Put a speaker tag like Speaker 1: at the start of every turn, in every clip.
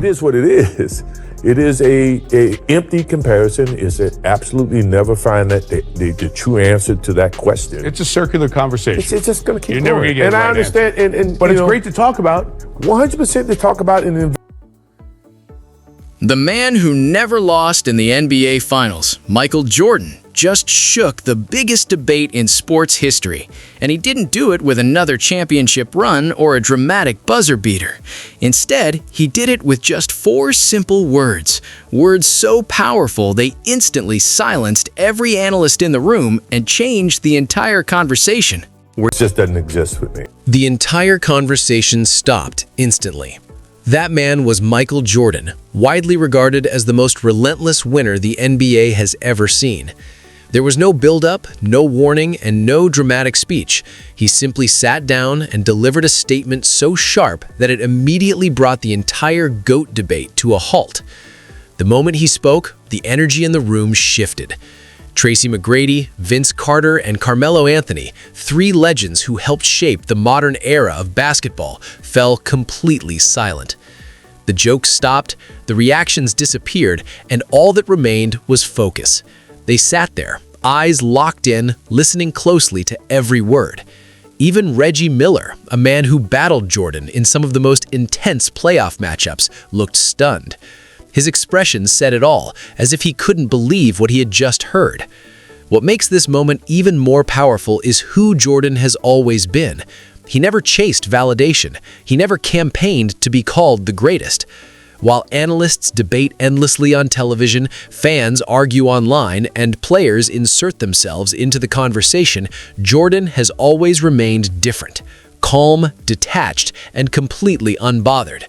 Speaker 1: It is what it is. It is a empty comparison. It's absolutely never find that the true answer to that question.
Speaker 2: It's a circular conversation.
Speaker 1: It's just going to keep
Speaker 2: You're
Speaker 1: going.
Speaker 2: never going to get
Speaker 1: and
Speaker 2: it right
Speaker 1: I understand.
Speaker 2: but it's great to talk about.
Speaker 1: 100% to talk about.
Speaker 3: The man who never lost in the NBA Finals, Michael Jordan, just shook the biggest debate in sports history. And he didn't do it with another championship run or a dramatic buzzer beater. Instead, he did it with just 4 simple words. Words so powerful they instantly silenced every analyst in the room and changed the entire conversation.
Speaker 1: It just doesn't exist with me.
Speaker 4: The entire conversation stopped instantly. That man was Michael Jordan, widely regarded as the most relentless winner the NBA has ever seen. There was no build-up, no warning, and no dramatic speech. He simply sat down and delivered a statement so sharp that it immediately brought the entire GOAT debate to a halt. The moment he spoke, the energy in the room shifted. Tracy McGrady, Vince Carter, and Carmelo Anthony, 3 legends who helped shape the modern era of basketball, fell completely silent. The jokes stopped, the reactions disappeared, and all that remained was focus. They sat there, eyes locked in, listening closely to every word. Even Reggie Miller, a man who battled Jordan in some of the most intense playoff matchups, looked stunned. His expression said it all, as if he couldn't believe what he had just heard. What makes this moment even more powerful is who Jordan has always been. He never chased validation. He never campaigned to be called the greatest. While analysts debate endlessly on television, fans argue online, and players insert themselves into the conversation, Jordan has always remained different, calm, detached, and completely unbothered.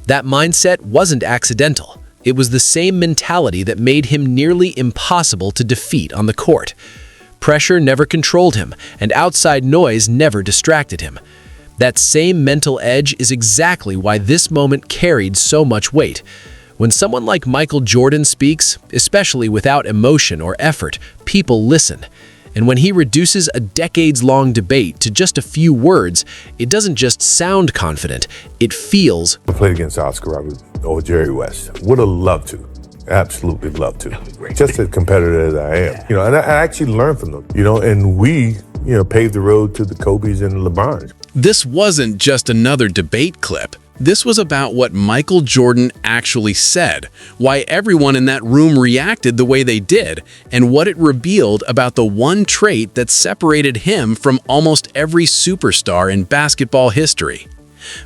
Speaker 4: That mindset wasn't accidental. It was the same mentality that made him nearly impossible to defeat on the court. Pressure never controlled him, and outside noise never distracted him. That same mental edge is exactly why this moment carried so much weight. When someone like Michael Jordan speaks, especially without emotion or effort, people listen. And when he reduces a decades-long debate to just a few words, it doesn't just sound confident, it feels.
Speaker 1: I played against Oscar Roberts or Jerry West. Would have loved to. Absolutely love to. Just as competitive as I am. And I actually learned from them. And we, paved the road to the Kobes and LeBrons.
Speaker 5: This wasn't just another debate clip. This was about what Michael Jordan actually said, why everyone in that room reacted the way they did, and what it revealed about the one trait that separated him from almost every superstar in basketball history.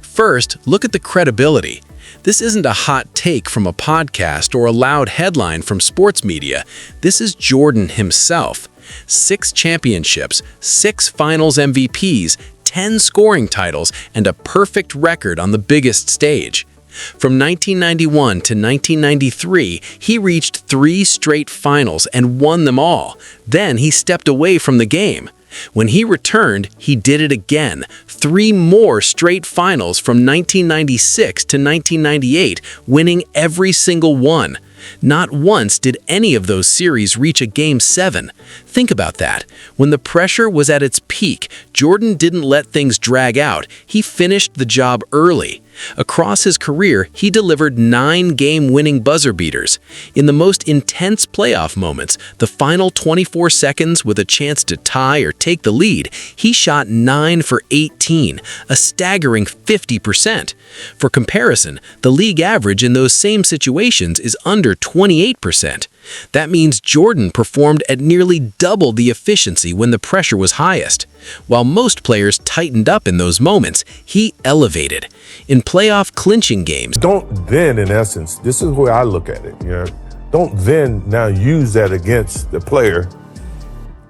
Speaker 5: First, look at the credibility. This isn't a hot take from a podcast or a loud headline from sports media. This is Jordan himself. 6 championships, 6 finals MVPs, 10 scoring titles, and a perfect record on the biggest stage. From 1991 to 1993, he reached 3 straight finals and won them all. Then he stepped away from the game. When he returned, he did it again. 3 more straight finals from 1996 to 1998, winning every single one. Not once did any of those series reach a Game 7. Think about that. When the pressure was at its peak, Jordan didn't let things drag out. He finished the job early. Across his career, he delivered 9 game-winning buzzer beaters. In the most intense playoff moments, the final 24 seconds with a chance to tie or take the lead, he shot 9 for 18, a staggering 50%. For comparison, the league average in those same situations is under 28%. That means Jordan performed at nearly double the efficiency when the pressure was highest. While most players tightened up in those moments, he elevated. In playoff clinching games,
Speaker 1: don't then, in essence, this is where I look at it, don't then now use that against the player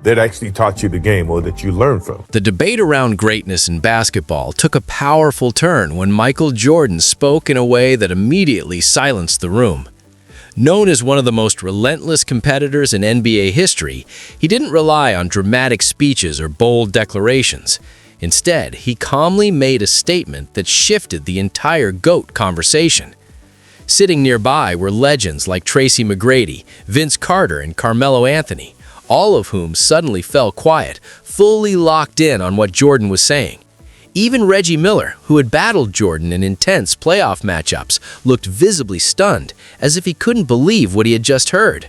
Speaker 1: that actually taught you the game or that you learned from.
Speaker 4: The debate around greatness in basketball took a powerful turn when Michael Jordan spoke in a way that immediately silenced the room. Known as one of the most relentless competitors in NBA history, he didn't rely on dramatic speeches or bold declarations. Instead, he calmly made a statement that shifted the entire GOAT conversation. Sitting nearby were legends like Tracy McGrady, Vince Carter, and Carmelo Anthony, all of whom suddenly fell quiet, fully locked in on what Jordan was saying.
Speaker 3: Even Reggie Miller, who had battled Jordan in intense playoff matchups, looked visibly stunned, as if he couldn't believe what he had just heard.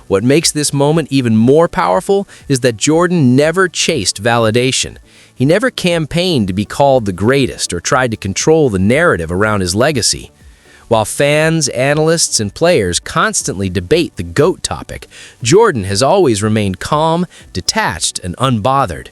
Speaker 3: What makes this moment even more powerful is that Jordan never chased validation. He never campaigned to be called the greatest or tried to control the narrative around his legacy. While fans, analysts, and players constantly debate the GOAT topic, Jordan has always remained calm, detached, and unbothered.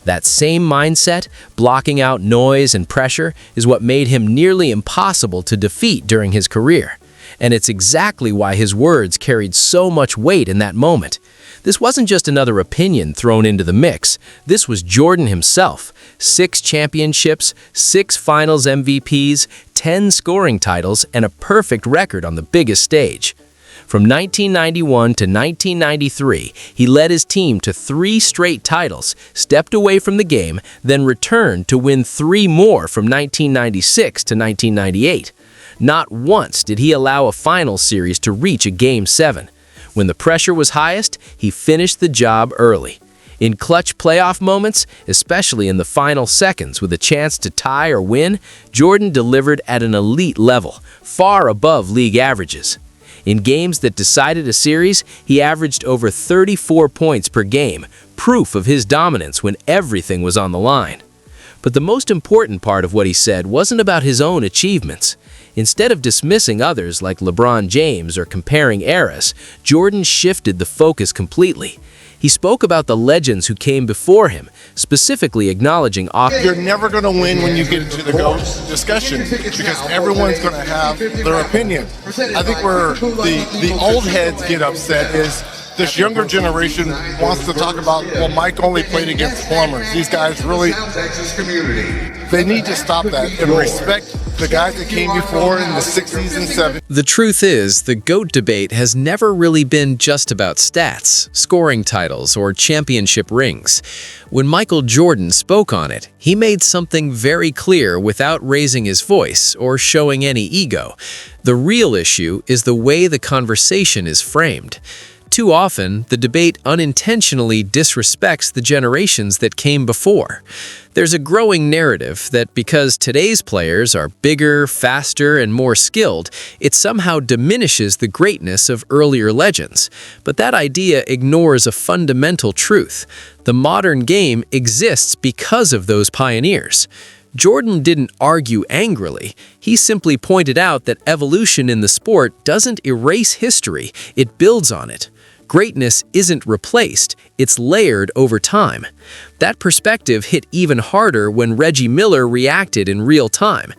Speaker 3: That same mindset, blocking out noise and pressure, is what made him nearly impossible to defeat during his career. And it's exactly why his words carried so much weight in that moment. This wasn't just another opinion thrown into the mix. This was Jordan himself. 6 championships, 6 finals MVPs, 10 scoring titles, and a perfect record on the biggest stage. From 1991 to 1993, he led his team to 3 straight titles, stepped away from the game, then returned to win 3 more from 1996 to 1998. Not once did he allow a final series to reach a Game 7. When the pressure was highest, he finished the job early. In clutch playoff moments, especially in the final seconds with a chance to tie or win, Jordan delivered at an elite level, far above league averages. In games that decided a series, he averaged over 34 points per game, proof of his dominance when everything was on the line. But the most important part of what he said wasn't about his own achievements. Instead of dismissing others like LeBron James or comparing eras, Jordan shifted the focus completely. He spoke about the legends who came before him, specifically acknowledging
Speaker 6: You're never going to win when you get into the GOAT discussion because everyone's going to have their opinion. I think where the old heads get upset is this younger generation wants to talk about, well, Mike only played against plumbers. These guys really, they need to stop that and respect the guys that came before in the 60s and 70s.
Speaker 4: The truth is, the GOAT debate has never really been just about stats, scoring titles, or championship rings. When Michael Jordan spoke on it, he made something very clear without raising his voice or showing any ego. The real issue is the way the conversation is framed. Too often, the debate unintentionally disrespects the generations that came before. There's a growing narrative that because today's players are bigger, faster, and more skilled, it somehow diminishes the greatness of earlier legends. But that idea ignores a fundamental truth. The modern game exists because of those pioneers. Jordan didn't argue angrily. He simply pointed out that evolution in the sport doesn't erase history, it builds on it. Greatness isn't replaced, it's layered over time. That perspective hit even harder when Reggie Miller reacted in real time.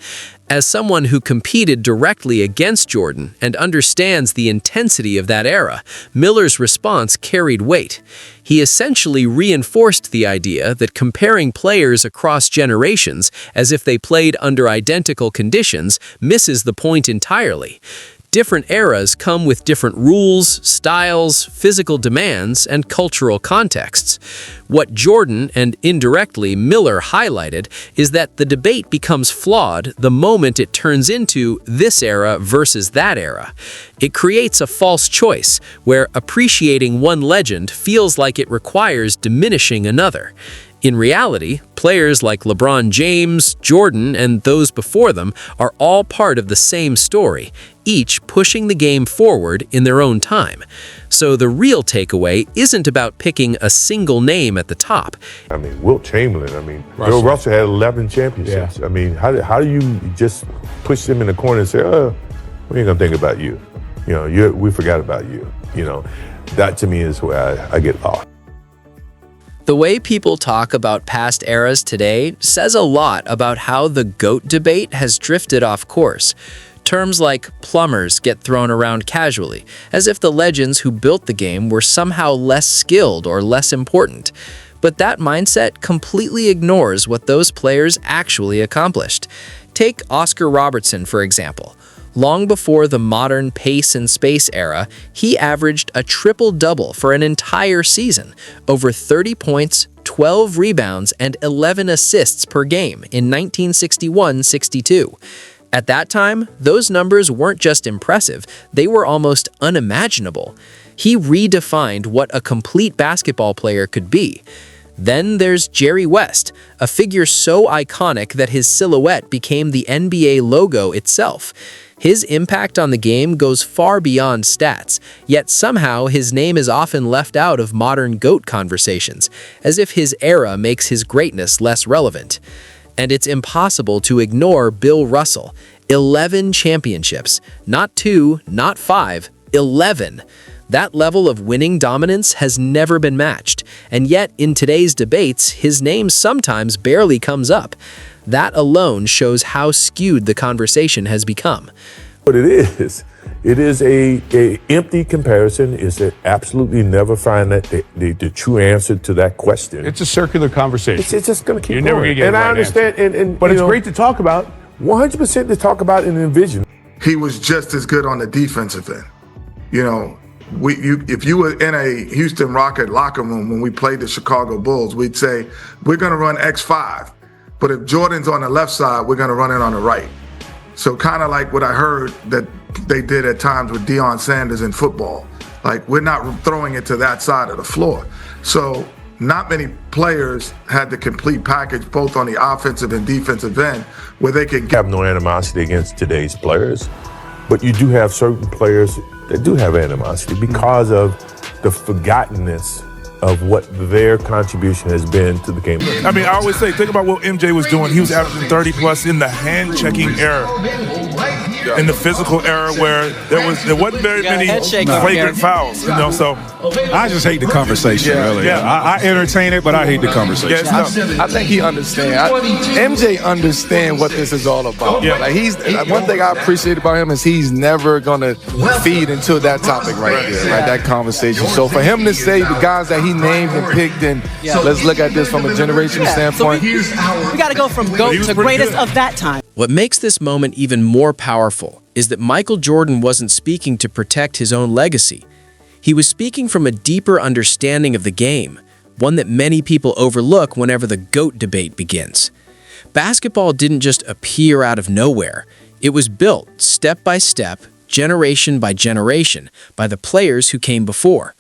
Speaker 4: As someone who competed directly against Jordan and understands the intensity of that era, Miller's response carried weight. He essentially reinforced the idea that comparing players across generations as if they played under identical conditions misses the point entirely. Different eras come with different rules, styles, physical demands, and cultural contexts. What Jordan, and indirectly Miller, highlighted is that the debate becomes flawed the moment it turns into this era versus that era. It creates a false choice, where appreciating one legend feels like it requires diminishing another. In reality, players like LeBron James, Jordan, and those before them are all part of the same story, each pushing the game forward in their own time. So the real takeaway isn't about picking a single name at the top.
Speaker 1: I mean, Wilt Chamberlain, Bill Russell had 11 championships.
Speaker 2: Yeah.
Speaker 1: I mean, how do you just push them in the corner and say, oh, we ain't gonna think about you. We forgot about you. That to me is where I get lost.
Speaker 3: The way people talk about past eras today says a lot about how the GOAT debate has drifted off course. Terms like plumbers get thrown around casually, as if the legends who built the game were somehow less skilled or less important. But that mindset completely ignores what those players actually accomplished. Take Oscar Robertson, for example. Long before the modern pace and space era, he averaged a triple-double for an entire season, over 30 points, 12 rebounds, and 11 assists per game in 1961-62. At that time, those numbers weren't just impressive, they were almost unimaginable. He redefined what a complete basketball player could be.
Speaker 4: Then there's Jerry West, a figure so iconic that his silhouette became the NBA logo itself. His impact on the game goes far beyond stats, yet somehow his name is often left out of modern GOAT conversations, as if his era makes his greatness less relevant. And it's impossible to ignore Bill Russell. 11 championships, not 2, not 5, 11. That level of winning dominance has never been matched, and yet in today's debates, his name sometimes barely comes up. That alone shows how skewed the conversation has become.
Speaker 1: But it is a empty comparison. Is it absolutely never find that the true answer to that question?
Speaker 2: It's a circular conversation.
Speaker 1: It's just going to keep
Speaker 2: You're
Speaker 1: going.
Speaker 2: never going to get
Speaker 1: and
Speaker 2: a right
Speaker 1: I understand,
Speaker 2: answer.
Speaker 1: but
Speaker 2: But it's great to talk about.
Speaker 1: 100% to talk about and envision.
Speaker 7: He was just as good on the defensive end. You know, if you were in a Houston Rocket locker room when we played the Chicago Bulls, we'd say, we're going to run X5. But if Jordan's on the left side, we're going to run it on the right. So kind of like what I heard that they did at times with Deion Sanders in football. Like, we're not throwing it to that side of the floor. So not many players had the complete package, both on the offensive and defensive end, where they could
Speaker 1: Have no animosity against today's players, but you do have certain players that do have animosity because of the forgottenness of what their contribution has been to the game.
Speaker 8: I mean, I always say, think about what MJ was doing. He was averaging 30 plus in the hand-checking era, in the physical era where there wasn't very many flagrant fouls. You know, so
Speaker 9: I just hate the conversation. Really, I entertain it, but I hate the conversation.
Speaker 8: yeah,
Speaker 10: I think he understands. MJ understands what this is all about.
Speaker 8: Yeah.
Speaker 10: Like one thing I appreciate about him is he's never gonna feed into that topic right there, right? That conversation. So for him to say the guys that he named and picked, and let's look at this from a generation standpoint.
Speaker 11: We got to go from GOAT to greatest of that time.
Speaker 4: What makes this moment even more powerful is that Michael Jordan wasn't speaking to protect his own legacy. He was speaking from a deeper understanding of the game, one that many people overlook whenever the GOAT debate begins. Basketball didn't just appear out of nowhere. It was built step by step, generation by generation, by the players who came before.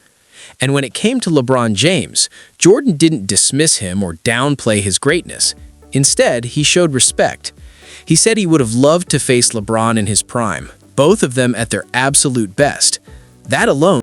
Speaker 4: And when it came to LeBron James, Jordan didn't dismiss him or downplay his greatness. Instead, he showed respect. He said he would have loved to face LeBron in his prime, both of them at their absolute best. That alone